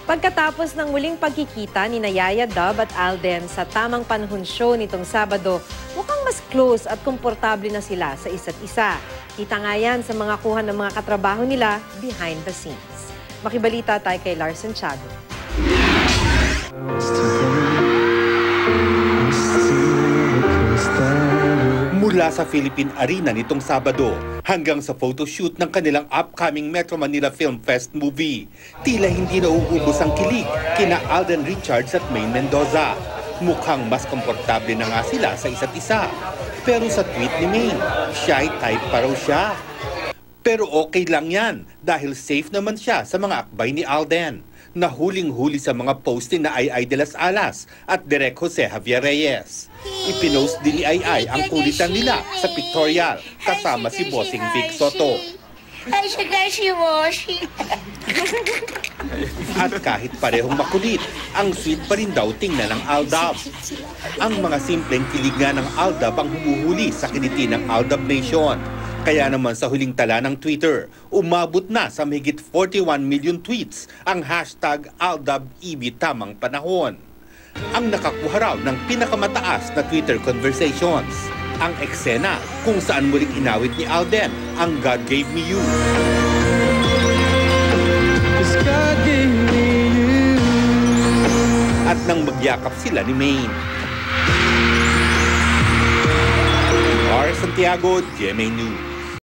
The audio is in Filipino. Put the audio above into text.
Pagkatapos ng muling pagkikita ni Yaya Dub at Alden sa Tamang Panahon show nitong Sabado, mukhang mas close at komportable na sila sa isa't isa. Kita nga yan sa mga kuha ng mga katrabaho nila behind the scenes. Makibalita tayo kay Larson Tiago. Mula sa Philippine Arena nitong Sabado hanggang sa photoshoot ng kanilang upcoming Metro Manila Film Fest movie, tila hindi nauubos ang kilig kina Alden Richards at Maine Mendoza. Mukhang mas komportable na nga sila sa isa't isa. Pero sa tweet ni Maine, shy type pa raw siya. Pero okay lang yan dahil safe naman siya sa mga akbay ni Alden. Nahuling-huli sa mga posting na Ai de las Alas at Direk Jose Javier Reyes. Ipinost din ni Ai ang kulitan nila sa pictorial kasama si Bossing Vic Soto. At kahit parehong makulit, ang sweet pa rin daw tingnan ng Aldab. Ang mga simpleng kilig nga ng Aldab ang humuhuli sa kiliti ng Aldab Nation. Kaya naman sa huling tala ng Twitter, umabot na sa mahigit 41 million tweets ang hashtag AldabEB Tamang Panahon. Ang nakakuha raw ng pinakamataas na Twitter conversations, ang eksena kung saan muling inawit ni Alden ang God Gave Me You. At nang magyakap sila ni Maine. R. Santiago, GMA News.